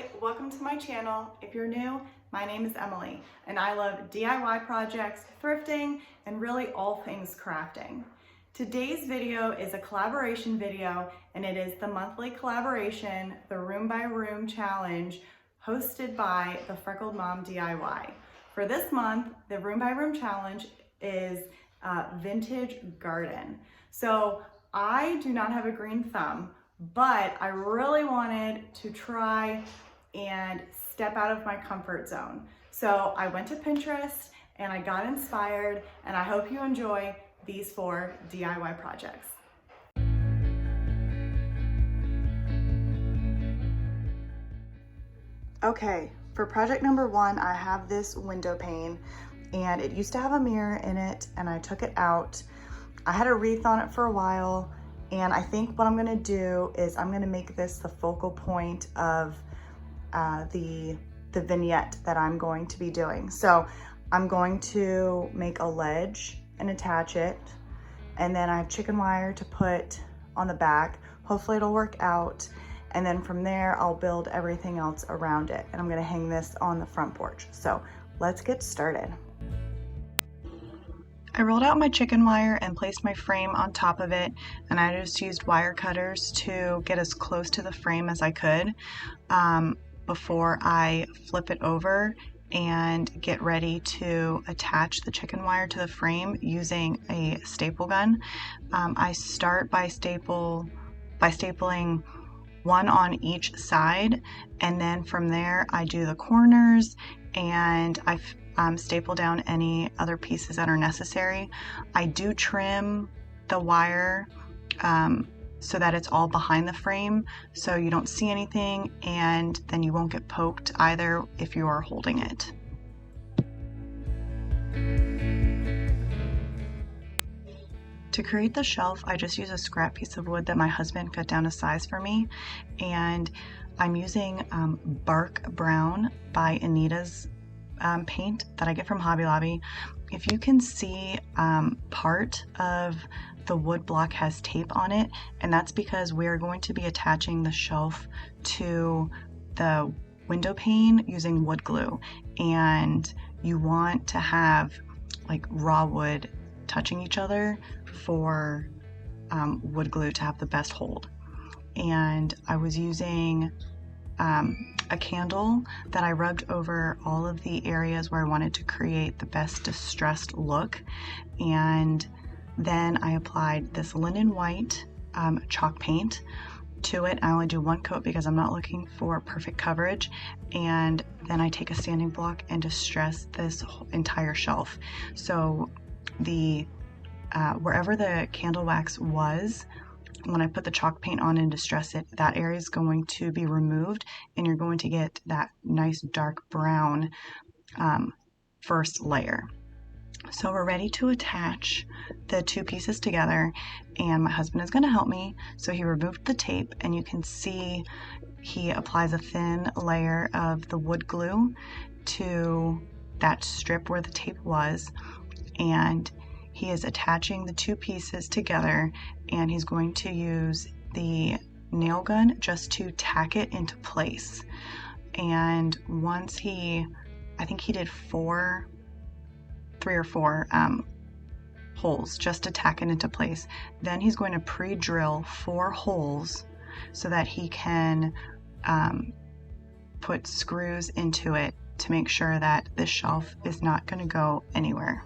Hi, welcome to my channel. If you're new, my name is Emily and I love DIY projects, thrifting, and really all things crafting. Today's video is a collaboration video and it is the monthly collaboration, the Room by Room Challenge, hosted by the Freckled Mom DIY. For this month, the Room by Room Challenge is Vintage Garden. So I do not have a green thumb, but I really wanted to try and step out of my comfort zone. So I went to Pinterest and I got inspired, and I hope you enjoy these 4 DIY projects. Okay, for project number 1, I have this window pane and it used to have a mirror in it and I took it out. I had a wreath on it for a while, and I think what I'm gonna do is I'm gonna make this the focal point of the vignette that I'm going to be doing. So I'm going to make a ledge and attach it, and then I have chicken wire to put on the back. Hopefully it'll work out, and then from there I'll build everything else around it, and I'm gonna hang this on the front porch. So let's get started. I rolled out my chicken wire and placed my frame on top of it, and I just used wire cutters to get as close to the frame as I could before I flip it over and get ready to attach the chicken wire to the frame using a staple gun. I start by stapling one on each side, and then from there I do the corners and I staple down any other pieces that are necessary. I do trim the wire so that it's all behind the frame, so you don't see anything, and then you won't get poked either if you are holding it. To create the shelf, I just use a scrap piece of wood that my husband cut down a size for me, and I'm using Bark Brown by Anita's paint that I get from Hobby Lobby. If you can see, part of the wood block has tape on it, and that's because we're going to be attaching the shelf to the window pane using wood glue, and you want to have like raw wood touching each other for wood glue to have the best hold. And I was using a candle that I rubbed over all of the areas where I wanted to create the best distressed look, and then I applied this linen white chalk paint to it. I only do 1 coat because I'm not looking for perfect coverage, and then I take a sanding block and distress this entire shelf. So the wherever the candle wax was, when I put the chalk paint on and distress it, that area is going to be removed, and you're going to get that nice dark brown first layer. So we're ready to attach the 2 pieces together, and my husband is going to help me. So he removed the tape, and you can see he applies a thin layer of the wood glue to that strip where the tape was, and he is attaching the 2 pieces together, and he's going to use the nail gun just to tack it into place. And once I think he did 3 or 4 holes just to tack it into place. Then he's going to pre-drill 4 holes so that he can put screws into it to make sure that this shelf is not going to go anywhere.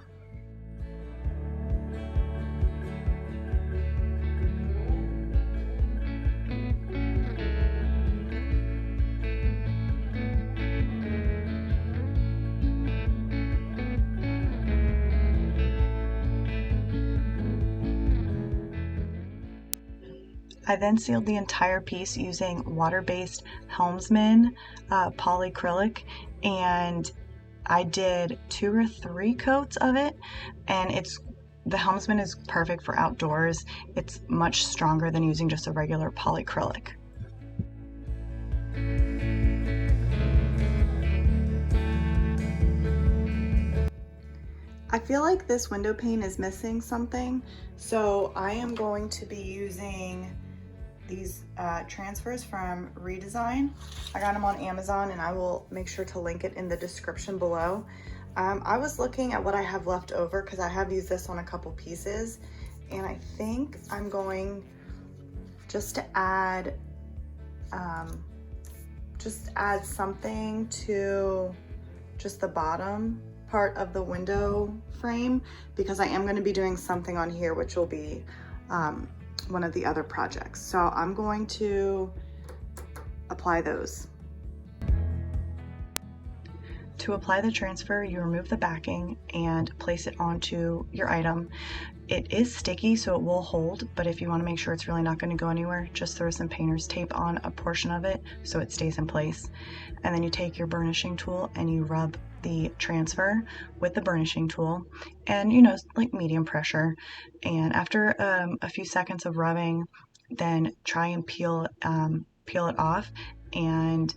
I then sealed the entire piece using water-based Helmsman polyacrylic, and I did 2 or 3 coats of it, and the Helmsman is perfect for outdoors. It's much stronger than using just a regular polyacrylic. I feel like this window pane is missing something, so I am going to be using these transfers from Redesign. I got them on Amazon, and I will make sure to link it in the description below. I was looking at what I have left over because I have used this on a couple pieces, and I think I'm going just to add something to just the bottom part of the window frame, because I am going to be doing something on here which will be one of the other projects. So I'm going to apply those. To apply the transfer, you remove the backing and place it onto your item. It is sticky, so it will hold, but if you want to make sure it's really not going to go anywhere, just throw some painter's tape on a portion of it so it stays in place. And then you take your burnishing tool and you rub the transfer with the burnishing tool, and like medium pressure. And after a few seconds of rubbing, then try and peel it off, and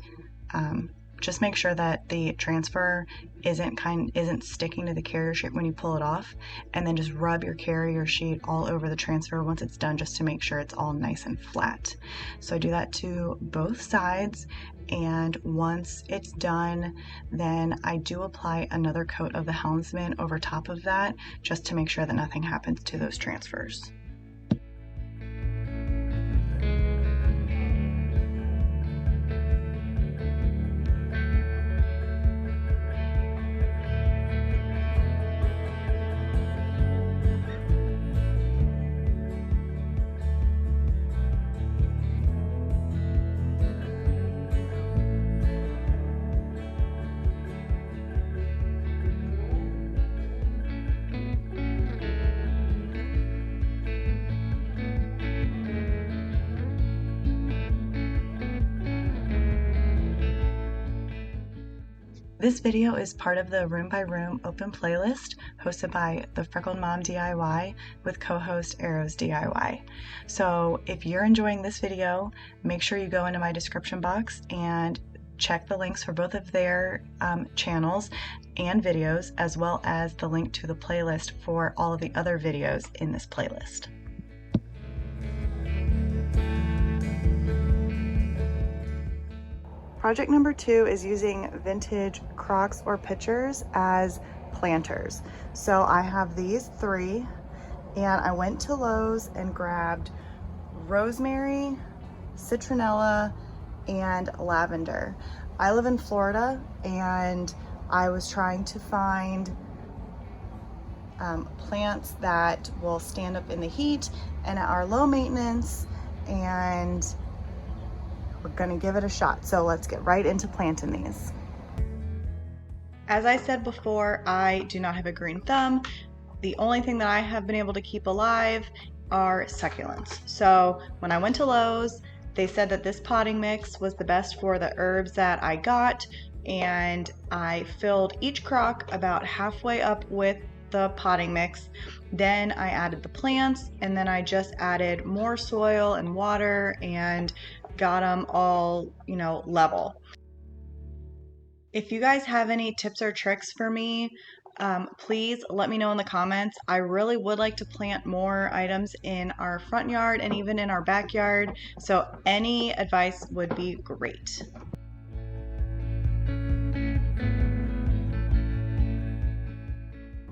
just make sure that the transfer isn't sticking to the carrier sheet when you pull it off, and then just rub your carrier sheet all over the transfer once it's done, just to make sure it's all nice and flat. So I do that to both sides, and once it's done, then I do apply another coat of the Helmsman over top of that, just to make sure that nothing happens to those transfers. This video is part of the Room by Room open playlist hosted by the Freckled Mom DIY with co-host Arrows DIY. So if you're enjoying this video, make sure you go into my description box and check the links for both of their channels and videos, as well as the link to the playlist for all of the other videos in this playlist. Project number 2 is using vintage Crocs or pitchers as planters. So I have these 3, and I went to Lowe's and grabbed rosemary, citronella, and lavender. I live in Florida, and I was trying to find plants that will stand up in the heat and are low maintenance, and we're gonna give it a shot. So let's get right into planting these. As I said before, I do not have a green thumb. The only thing that I have been able to keep alive are succulents. So when I went to Lowe's, they said that this potting mix was the best for the herbs that I got, and I filled each crock about halfway up with the potting mix. Then I added the plants, and then I just added more soil and water and got them all, level. If you guys have any tips or tricks for me, please let me know in the comments. I really would like to plant more items in our front yard and even in our backyard, so any advice would be great.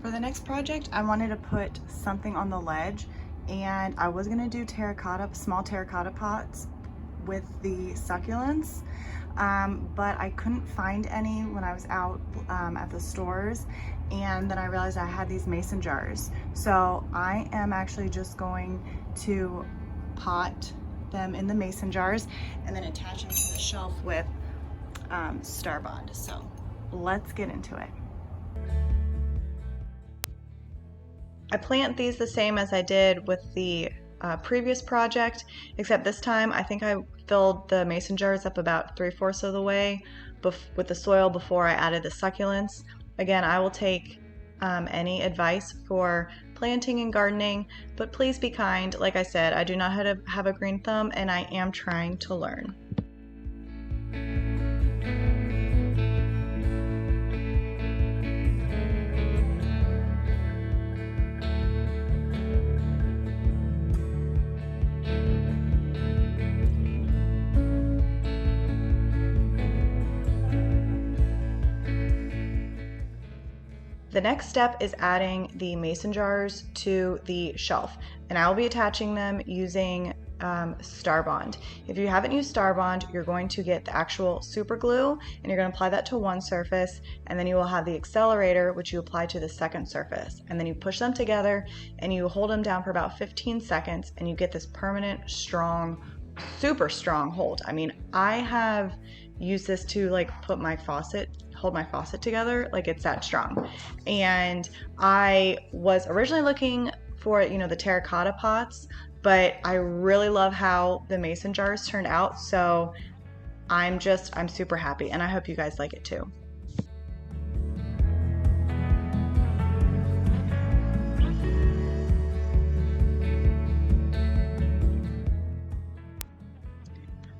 For the next project, I wanted to put something on the ledge, and I was gonna do small terracotta pots with the succulents, but I couldn't find any when I was out at the stores, and then I realized I had these mason jars. So I am actually just going to pot them in the mason jars and then attach them to the shelf with Starbond. So let's get into it. I plant these the same as I did with the previous project, except this time I think I filled the mason jars up about 3/4 of the way with the soil before I added the succulents. Again, I will take any advice for planting and gardening, but please be kind. Like I said, I do not have a green thumb, and I am trying to learn. The next step is adding the mason jars to the shelf, and I'll be attaching them using Star Bond. If you haven't used Star Bond, you're going to get the actual super glue and you're going to apply that to one surface, and then you will have the accelerator which you apply to the second surface, and then you push them together and you hold them down for about 15 seconds and you get this permanent, strong, super strong hold. I mean, I have used this to like hold my faucet together, like it's that strong. And I was originally looking for, the terracotta pots, but I really love how the mason jars turned out, so I'm super happy, and I hope you guys like it too.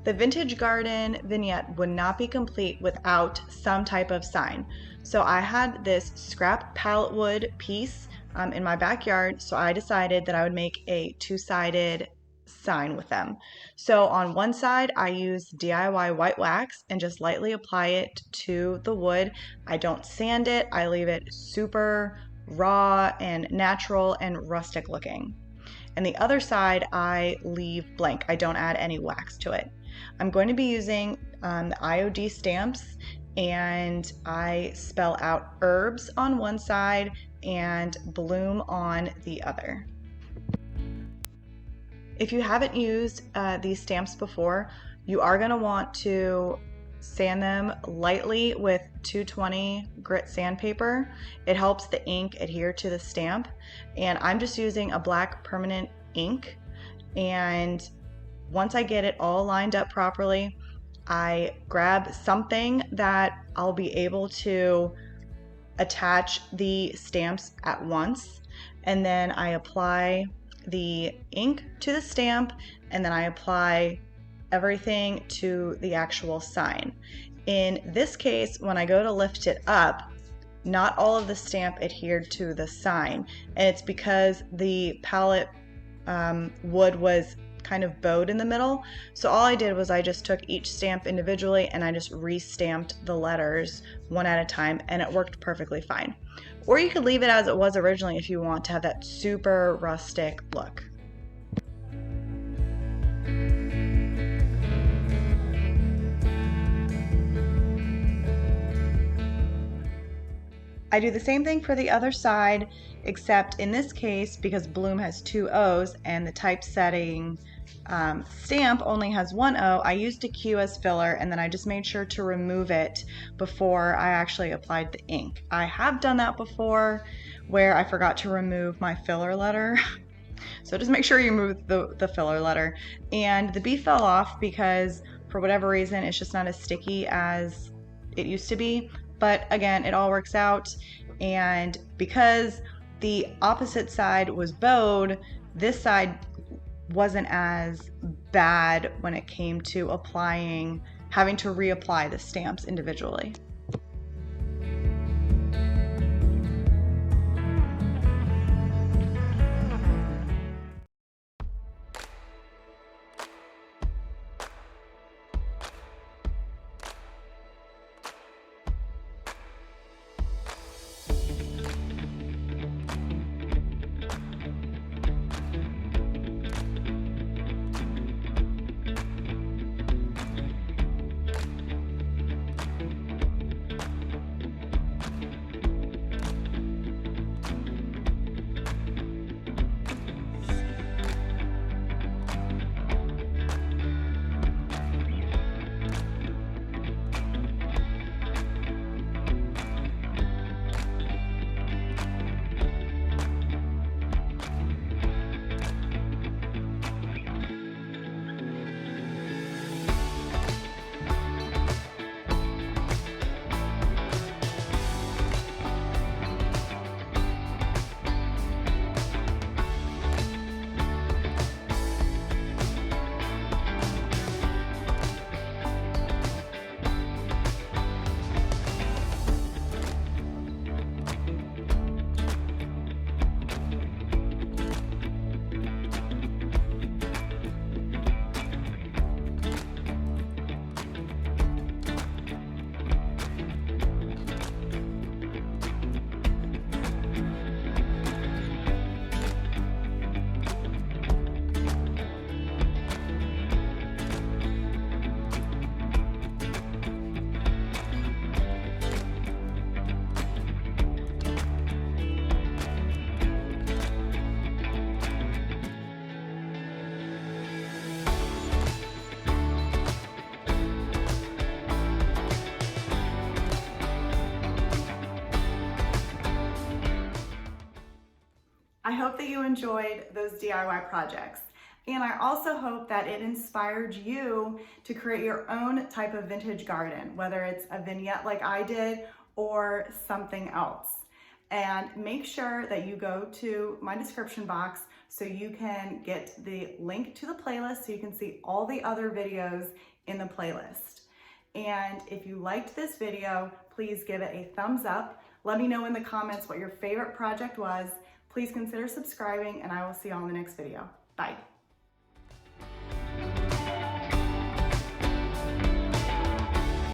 The Vintage Garden vignette would not be complete without some type of sign. So I had this scrap pallet wood piece in my backyard, so I decided that I would make a two-sided sign with them. So on one side I use DIY white wax and just lightly apply it to the wood. I don't sand it, I leave it super raw and natural and rustic looking. And the other side I leave blank. I don't add any wax to it. I'm going to be using the IOD stamps, and I spell out herbs on one side and bloom on the other. If you haven't used these stamps before, you are going to want to sand them lightly with 220 grit sandpaper. It helps the ink adhere to the stamp, and I'm just using a black permanent ink. And once I get it all lined up properly, I grab something that I'll be able to attach the stamps at once, and then I apply the ink to the stamp, and then I apply everything to the actual sign. In this case, when I go to lift it up, not all of the stamp adhered to the sign, and it's because the pallet wood was kind of bowed in the middle. So all I did was I just took each stamp individually and I just re-stamped the letters one at a time, and it worked perfectly fine. Or you could leave it as it was originally if you want to have that super rustic look. I do the same thing for the other side, except in this case, because Bloom has two O's and the typesetting stamp only has one O, I used a Q as filler, and then I just made sure to remove it before I actually applied the ink. I have done that before where I forgot to remove my filler letter. So just make sure you remove the filler letter. And the B fell off because for whatever reason it's just not as sticky as it used to be. But again, it all works out, and because the opposite side was bowed, this side wasn't as bad when it came to having to reapply the stamps individually. I hope that you enjoyed those DIY projects. And I also hope that it inspired you to create your own type of vintage garden, whether it's a vignette like I did or something else. And make sure that you go to my description box so you can get the link to the playlist so you can see all the other videos in the playlist. And if you liked this video, please give it a thumbs up. Let me know in the comments what your favorite project was. Please consider subscribing, and I will see you on the next video. Bye.